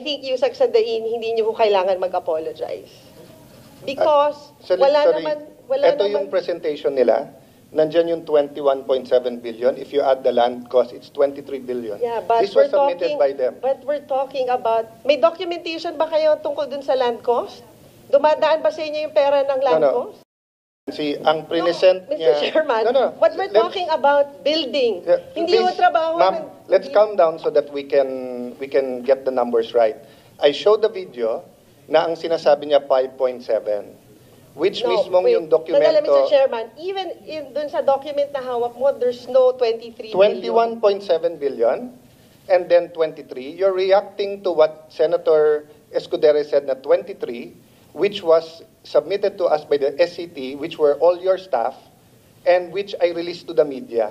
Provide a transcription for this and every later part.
think yung Sagsadain, hindi niyo ko kailangan mag-apologize. Because wala naman... Ito yung presentation nila. Nandyan yung 21.7 billion. If you add the land cost, it's 23 billion. Yeah, but This was submitted by them. But we're talking about... May documentation ba kayo tungkol dun sa land cost? Dumadaan ba sa inyo yung pera ng land cost? Si ang present niya... Mr. Chairman, what we're talking about, building. Hindi mo trabaho... Ma'am, let's calm down so that we can get the numbers right. I showed the video na ang sinasabi niya 5.7. Which mismong yung dokumento... Mr. Chairman, even dun sa document na hawak mo, there's no 23 billion. 21.7 billion and then 23. You're reacting to what Senator Escudero said na 23, which was submitted to us by the SCT, which were all your staff, and which I released to the media.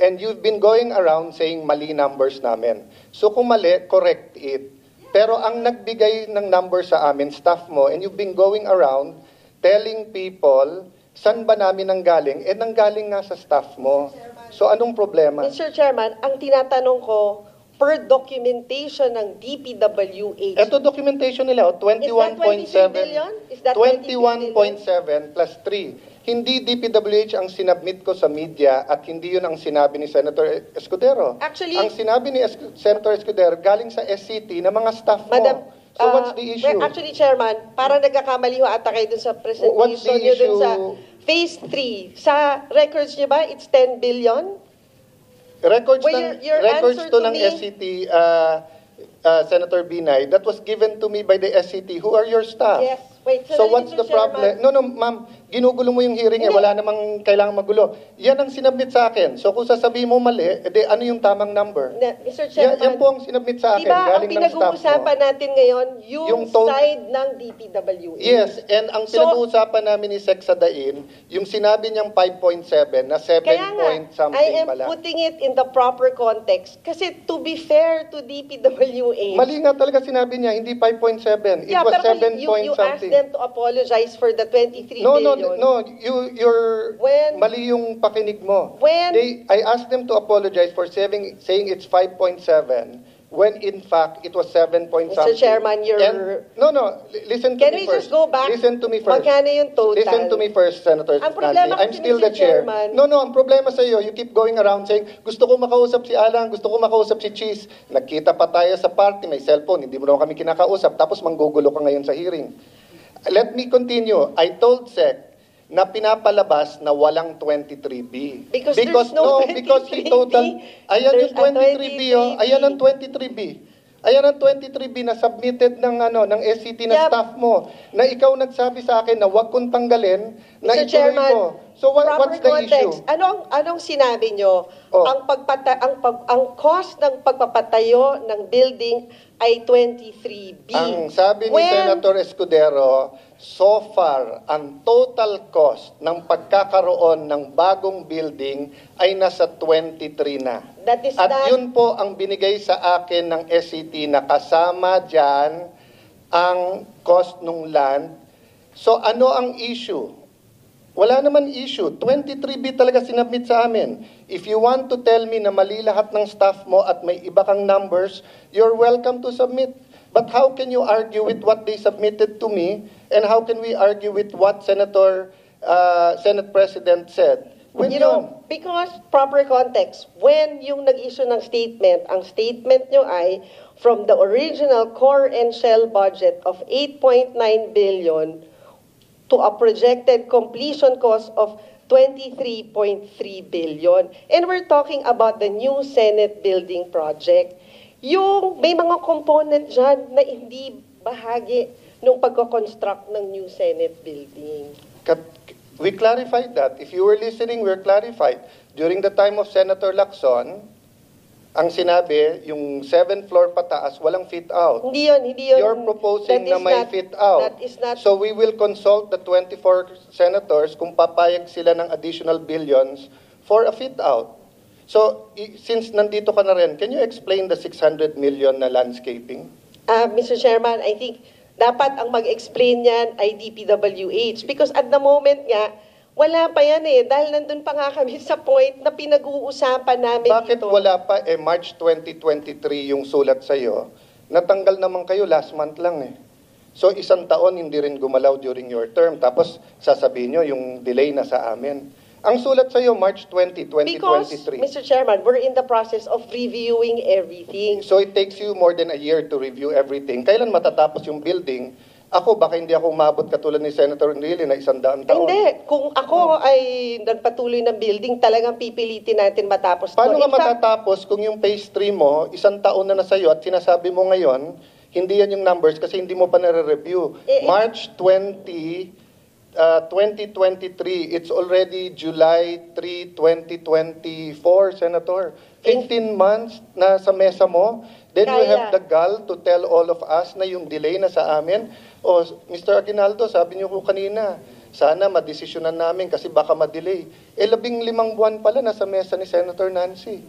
And you've been going around saying mali numbers namin. So kung mali, correct it. Pero ang nagbigay ng number sa amin, staff mo, and you've been going around telling people, saan ba namin nanggaling? Nanggaling nga sa staff mo. So anong problema? Mr. Chairman, ang tinatanong ko, per documentation ng DPWH. Ito documentation nila, 21.7 billion? Is that 21.7 plus 3. Hindi DPWH ang sinabmit ko sa media at hindi yun ang sinabi ni Senator Escudero. Actually, ang sinabi ni Senator Escudero galing sa SCT na mga staff mo. So what's the issue? Well, actually, Chairman, parang nagkakamali ho ata kayo dun sa presentation nyo dun sa Phase 3. Sa records nyo ba, it's 10 billion? Records to ng me, SCT, Senator Binay, that was given to me by the SCT. Who are your staff? Yes. Wait, so what's the problem? No, ma'am, ginugulo mo yung hearing wala namang kailangan magulo. Yan ang sinabmit sa akin. So kung sasabihin mo mali, edi ano yung tamang number? Mr. Chairman, yan po ang sinabmit sa akin, diba, galing ng staff mo. ang pinag-uusapan natin ngayon, yung side ng DPWH. Yes, and ang pinag-uusapan namin ni Sagsadain, yung sinabi niyang 5.7 na 7 point something I am pala. putting it in the proper context. Kasi to be fair to DPWH. Mali nga talaga sinabi niya, hindi 5.7. It was 7 point you something. Them to apologize for the 23 billion. No, you're mali yung pakinig mo. I asked them to apologize for saying it's 5.7 when in fact it was 7 point something. Mr. Chairman, listen to Can me we first. just go back? Listen to me first. Magkano yung total? Listen to me first, Senator Nancy. I'm still the chair. No, ang problema sa iyo, you keep going around saying, gusto ko makausap si Alan, gusto ko makausap si Cheese. Nagkita pa tayo sa party, may cellphone, hindi mo naman kami kinakausap, tapos manggugulo ka ngayon sa hearing. Let me continue. I told SEC na pinapalabas na walang 23B. Because there's no 23B. Because he total... Ayan yung 23B, oh. Ayan ang 23B. Ayan ang 23B na submitted ng SCT na staff mo. Na ikaw nagsabi sa akin na wag kong tanggalin, na Mr. ituloy Chairman, ko. So what's the issue? Anong sinabi nyo? Ang cost ng pagpapatayo ng building ay 23B. Ang sabi ni Senator Escudero, so far, ang total cost ng pagkakaroon ng bagong building ay nasa 23 na. Yun po ang binigay sa akin ng SCT na kasama dyan ang cost ng land. So ano ang issue? Wala naman issue. 23B talaga sinabmit sa amin. If you want to tell me na mali lahat ng staff mo at may iba kang numbers, you're welcome to submit. But how can you argue with what they submitted to me? And how can we argue with what Senate President said? Because proper context, when yung nag-issue ng statement, ang statement nyo ay from the original core and shell budget of 8.9 billion to a projected completion cost of 23.3 billion. And we're talking about the new Senate building project. Yung may mga component dyan na hindi bahagi ng pagko-construct ng new Senate building. We clarified that. If you were listening, we're clarified. During the time of Senator Lacson, ang sinabi, yung 7th floor pataas, walang fit out. Hindi yun. You're proposing na may fit out. That is not. So we will consult the 24 senators kung papayag sila ng additional billions for a fit out. So, since nandito ka na rin, can you explain the 600 million na landscaping? Mr. Chairman, I think dapat ang mag-explain yan ay DPWH. Because at the moment nga, wala pa yan dahil nandun pa nga kami sa point na pinag-uusapan namin Bakit dito. wala pa? March 2023 yung sulat sa'yo Natanggal naman kayo last month lang eh. So isang taon hindi rin gumalaw during your term. Tapos sasabihin nyo yung delay na sa amin. Ang sulat sa'yo, March 20, 2023. Because, Mr. Chairman, we're in the process of reviewing everything. So it takes you more than a year to review everything. Kailan matatapos yung building? Ako, baka hindi ako umabot katulad ni Senator Enrile na 100 taon. Hindi. Kung ako ay nagpatuloy ng building, talagang pipilitin natin matapos to. Paano nga In fact, matatapos kung yung phase 3 mo, 1 taon na sa'yo at sinasabi mo ngayon, hindi yan yung numbers kasi hindi mo pa nare-review. March 20, 2023, it's already July 3, 2024, Senator. 15 months na sa mesa mo. Then you have the gall to tell all of us na yung delay na sa amin. O, Mr. Aguinaldo, sabi niyo ko kanina, sana madesisyonan namin kasi baka madelay. 15 buwan pala nasa mesa ni Senator Nancy.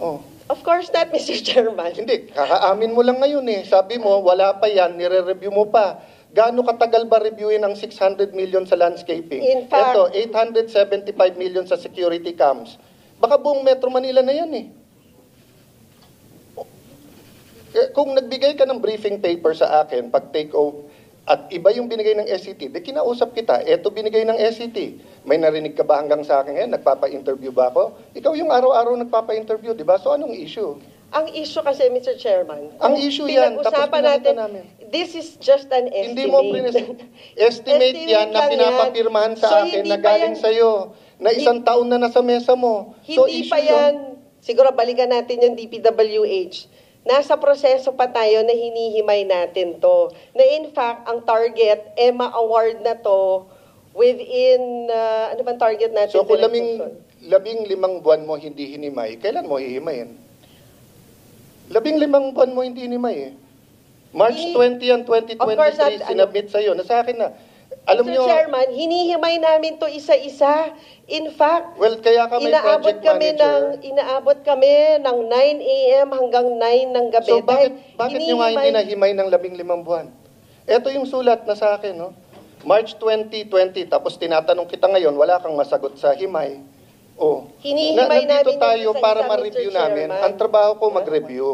Oh. of course not, Mr. Chairman. Hindi, kakaamin mo lang ngayon eh. Sabi mo, wala pa yan, nire-review mo pa. Gaano katagal ba reviewin ang 600 million sa landscaping? In fact, Ito, 875 million sa security cams. Baka buong Metro Manila na yan eh. Kung nagbigay ka ng briefing paper sa akin, pag take off, at iba yung binigay ng SCT, di kinausap kita, eto binigay ng SCT. May narinig ka ba hanggang sa akin ngayon? Nagpapa-interview ba ako? Ikaw yung araw-araw nagpapa-interview, di ba? So anong issue? ang issue kasi, Mr. Chairman, Ang issue yan, tapos pinag-usapan namin. this is just an estimate. Hindi mo estimate yan na lang pinapapirmahan sa So, akin hindi na pa galing yan- sa'yo, na isang taon na nasa mesa mo. So Hindi issue pa yan, siguro balikan natin yung DPWH. Nasa proseso pa tayo na hinihimay natin to. Na in fact, ang target, EMA Award na to, within, ano bang target natin? So kung sa labing limang buwan mo hindi hinimay, kailan mo hihimayin? 15 buwan mo hindi hinimay eh. March 20 yan, 2023, Of course, sinabit sa'yo. Nasa akin na. Alam Mr. nyo, Chairman, hinihimay namin to isa-isa. In fact, well, kaya ka may project manager. Inaabot kami ng 9 a.m. hanggang 9 ng gabi. So Dahil bakit nyo nga hindi nahimay ng 15 buwan? Ito yung sulat na sa akin, no? March 2020, tapos tinatanong kita ngayon, wala kang masagot sa himay. Oh. Hinihimay nandito namin tayo yung para isa-isa, ma-review Mr. namin. Chairman. Ang trabaho ko mag-review.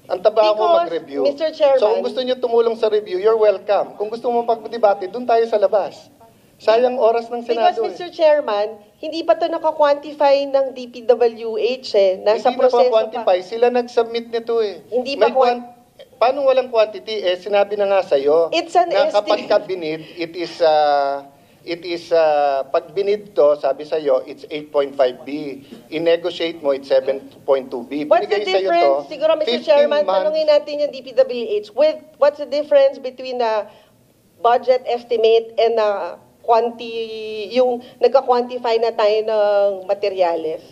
Ang trabaho ko Because, mag-review. Mr. Chairman, So kung gusto niyo tumulong sa review, you're welcome. Kung gusto mo pag-debate, doon tayo sa labas. Sayang oras ng Because, Senado. Mr. Chairman, hindi pa ito naka-quantify ng DPWH eh. Nasa Hindi proseso naka-quantify. pa. Sila nag-submit nito eh. Hindi pa Paano walang quantity? Eh, sinabi na nga sa'yo. It's an na kapag estimate. ka binid, it is pag binid to, sabi sa'yo, it's 8.5B. I-negotiate mo, it's 7.2B. What's the Binigay sa'yo difference? to, Siguro, Mr. 15 Chairman, months. tanungin natin yung DPWH. What's the difference between the budget estimate and yung nagka-quantify na tayo ng materyales?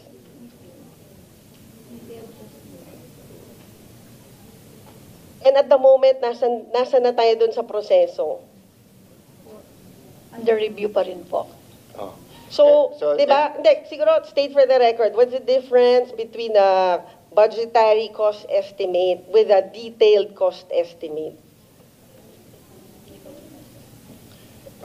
And at the moment, nasa na tayo dun sa proseso. Under review pa rin po. Oh. So, So, di ba? Hindi, siguro, state for the record, what's the difference between a budgetary cost estimate with a detailed cost estimate?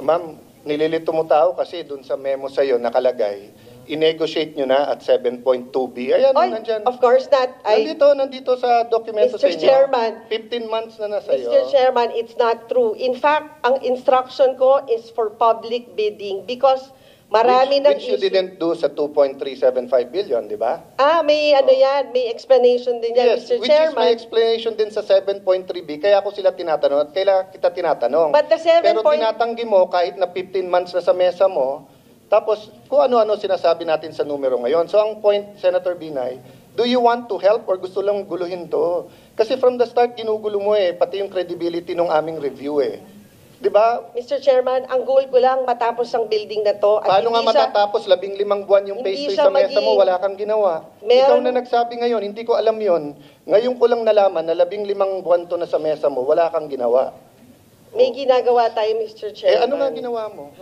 Ma'am, nililito mo tao kasi dun sa memo sa'yo nakalagay, i-negotiate nyo na at 7.2B. Ayan, Oy, nandyan. of course not. Nandito sa dokumento sa Mr. inyo. Chairman. 15 months na sa'yo. Mr. Chairman, it's not true. In fact, ang instruction ko is for public bidding because marami ng which you didn't do sa 2.375 billion, di ba? may may explanation din yan, Yes, Mr. which is my Chairman. explanation din sa 7.3B. Kaya ako sila tinatanong at kailan kita tinatanong. But the 7 Pero point- tinatanggi mo kahit na 15 months na sa mesa mo, tapos kung ano-ano sinasabi natin sa numero ngayon. So ang point, Senator Binay, do you want to help or gusto lang guluhin to? Kasi from the start, ginugulo mo pati yung credibility ng aming review Di ba? Mr. Chairman, ang goal ko lang matapos ang building na to. At Paano nga hindi siya- matatapos 15 buwan yung hindi phase 3 siya sa mesa mo, maging- wala kang ginawa. Meron- Ikaw na nagsabi ngayon, hindi ko alam yon. Ngayon ko lang nalaman na 15 buwan to na sa mesa mo, wala kang ginawa. May ginagawa tayo, Mr. Chairman. Ano nga ginawa mo?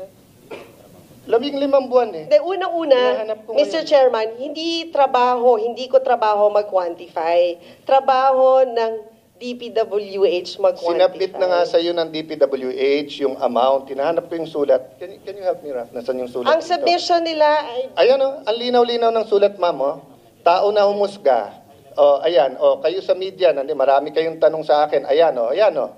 15 buwan De, unang-una, Hinahanap ko Mr. ngayon. Chairman, hindi ko trabaho mag-quantify. Trabaho ng DPWH mag-quantify. Sinabit na nga sa iyo ng DPWH yung amount. Hinahanap ko yung sulat. Can you help me, Raf? Nasaan yung sulat Ang dito? submission nila ay Ayan ang linaw-linaw ng sulat, ma'am. Tao na humusga. Oh, ayan. Oh, kayo sa media, marami kayong tanong sa akin. Ayan, oh, ayan, oh.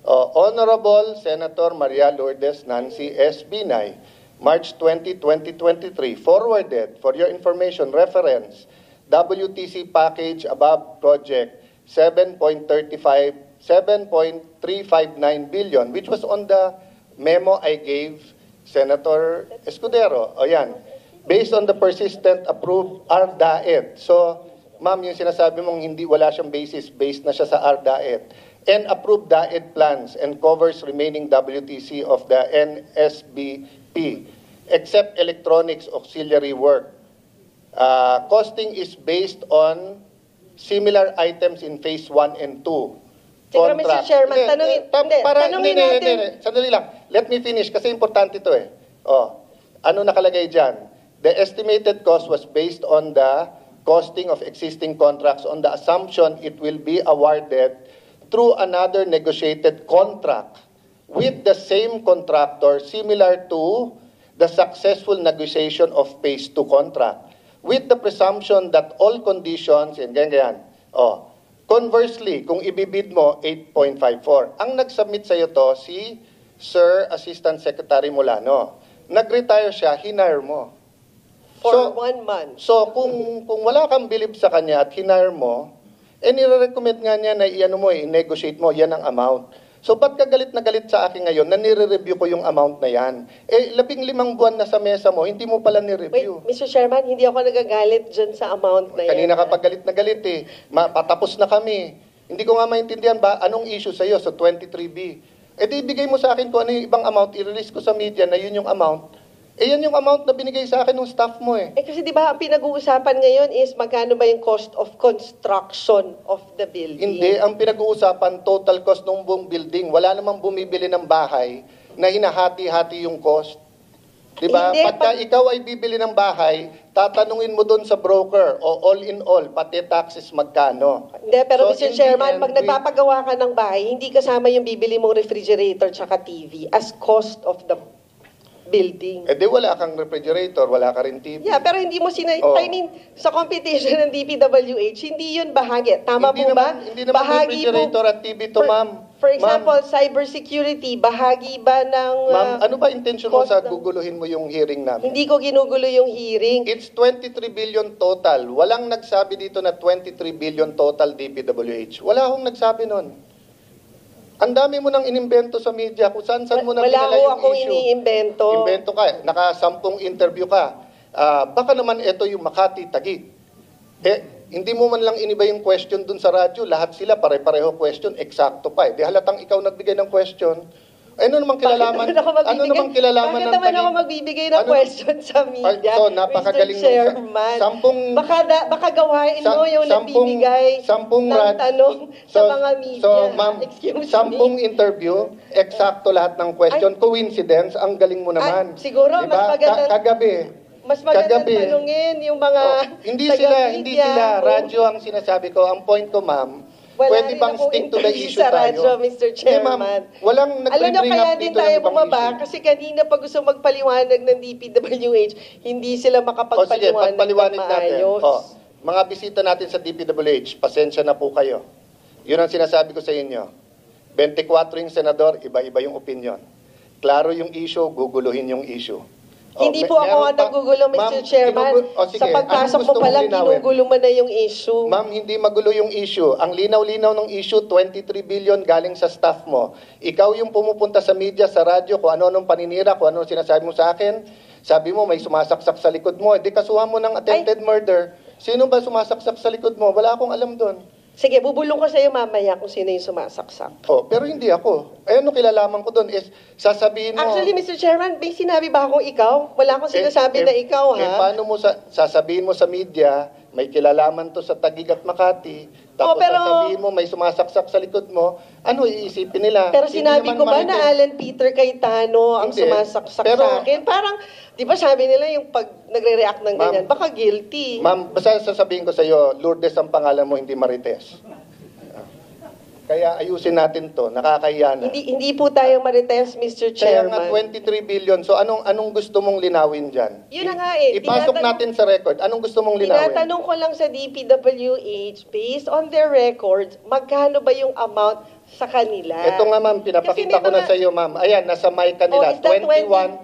Oh, Honorable Senator Maria Lourdes Nancy S. Binay, March 20, 2023, forwarded for your information reference WTC package above project 7.359 billion, which was on the memo I gave Senator Escudero. O yan, based on the persistent approved RDAET. So, ma'am, yung sinasabi mong hindi wala siyang basis, based na siya sa RDAET. And approved DAET plans and covers remaining WTC of the NSBP, except electronics auxiliary work. Costing is based on similar items in phase 1 and 2. Siguro, Mr. Chairman, tanungin natin. Sandali lang. Let me finish kasi importante ito eh. Oh, ano nakalagay dyan? The estimated cost was based on the costing of existing contracts on the assumption it will be awarded through another negotiated contract with the same contractor similar to the successful negotiation of phase 2 contract, with the presumption that all conditions, and ganyan. Oh, conversely, kung ibibid mo, 8.54. Ang nag-submit sa'yo to, si Sir Assistant Secretary Molano. Nag-retire siya, hinire mo. For 1 month. So, kung wala kang bilib sa kanya at hinire mo, nire-recommend nga niya na i-ano mo, i-negotiate mo, yan ang amount. So, ba't ka galit na galit sa akin ngayon na nire-review ko yung amount na yan? 15 buwan na sa mesa mo, hindi mo pala ni-review. Wait, Mr. Chairman, hindi ako nagagalit dyan sa amount na yan. Kanina ka pa galit na galit eh. Patapos na kami. Hindi ko nga maintindihan ba, anong issue sa'yo sa 23B? Di ibigay mo sa akin kung ano yung ibang amount, i-release ko sa media na yun yung amount. Yan yung amount na binigay sa akin ng staff mo eh. Kasi di ba ang pinag-uusapan ngayon is magkano ba yung cost of construction of the building? Hindi, ang pinag-uusapan total cost ng buong building. Wala namang bumibili ng bahay na hinahati-hati yung cost. Di ba? Pagka ikaw ay bibili ng bahay, tatanungin mo doon sa broker o all in all, pati taxes magkano. Hindi, pero so, Mr. Chairman, pag nagpapagawa ka ng bahay, hindi kasama yung bibili mong refrigerator tsaka TV as cost of the building. Di wala kang refrigerator, wala ka rin TV. Yeah, pero hindi mo I mean, sa competition ng DPWH, hindi yun bahagi. Tama hindi po ba? Hindi naman bahagi refrigerator at TV to, ma'am. For example, cybersecurity, bahagi ba ng... Ma'am, ano ba intention mo sa guguluhin mo yung hearing namin? Hindi ko ginugulo yung hearing. It's 23 billion total. Walang nagsabi dito na 23 billion total DPWH. Wala akong nagsabi nun. Ang dami mo nang inimbento sa media kung saan mo na pinala yung issue. Wala akong iniimbento. Imbento ka. Naka-10 interview ka. Baka naman ito yung Makati, Taguig. Hindi mo man lang iniba yung question dun sa radyo. Lahat sila pare-pareho question. Eksakto pa. Di halatang ikaw nagbigay ng question. Ano namang kilalaman? Ano namang kilalaman ng Taguig? Bakit naman ako magbibigay ng question sa media? So, napakagaling Mr. Chairman. Baka gawain mo yung nagbibigay ng tanong sa mga media. So, ma'am, 10 interview, eksakto lahat ng question. Coincidence, ang galing mo naman. Siguro, diba? mas magandang... Kagabi. Mas magandang tanungin yung mga hindi sila. Radyo ang sinasabi ko. Ang point ko, ma'am, pwede bang stick to the issue sa tayo? radyo, Mr. Chairman. Walang nag-bring up kaya din dito tayo ng ibang bumaba issue. kasi kanina pag gusto magpaliwanag ng DPWH, hindi sila makapagpaliwanag ng maayos. Mga bisita natin sa DPWH, pasensya na po kayo. Yun ang sinasabi ko sa inyo. 24 yung senador, iba-iba yung opinion. Klaro yung issue, guguluhin yung issue. Hindi po ako ang nagugulo, Mr. Chairman. Sa pagpasok mo palang, ginugulo mo na yung issue. Ma'am, hindi magulo yung issue. Ang linaw-linaw ng issue, 23 billion galing sa staff mo. Ikaw yung pumupunta sa media, sa radyo, kung ano-anong paninira, kung ano sinasabi mo sa akin. Sabi mo, may sumasaksak sa likod mo. Di kasuhan mo ng attempted murder. Sino ba sumasaksak sa likod mo? Wala akong alam doon. Sige, bubulong ko sa iyo mamaya kung sino yung sumasaksak. Pero hindi ako. Ano kilalaman ko doon is sasabihin mo... Actually, Mr. Chairman, may sinabi ba akong ikaw? Wala akong sinasabi na ikaw, ha? Paano mo sasabihin mo sa media, may kilalaman to sa Taguig at Makati, tapos sasabihin mo may sumasaksak sa likod mo, ano iisipin nila? Pero sinabi ko ba na Alan Peter Cayetano ang sumasaksak sa akin? Parang, di ba sabi nila yung pag nagre-react ng ganyan, baka guilty. Ma'am, basta sasabihin ko sa iyo, Lourdes ang pangalan mo, hindi Marites. Kaya ayusin natin to, nakakahiya na. Hindi po tayo marites, Mr. Kaya nga Chairman. 23 billion. So anong gusto mong linawin dyan? Yun na nga eh. Ipasok natin sa record. Anong gusto mong linawin? Tinatanong ko lang sa DPWH, based on their records, magkano ba yung amount sa kanila? Ito nga ma'am, pinapakita ko na sa iyo ma'am. Ayan, nasa mic kanila.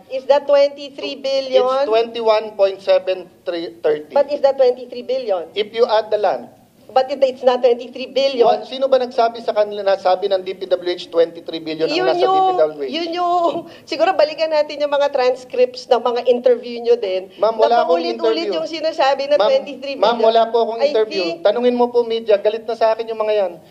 Is that 23 billion? It's 21.7330. But is that 23 billion? If you add the land. But it's not 23 billion. Sino ba nagsabi sa kanila, nasabi ng DPWH 23 billion ang nasa DPWH? Yun yung, siguro balikan natin yung mga transcripts ng mga interview nyo din. Ma'am, wala akong Napaulit-ulit interview. yung sinasabi na 23 billion. Ma'am, wala po akong I interview. think- Tanungin mo po media, galit na sa akin yung mga yan.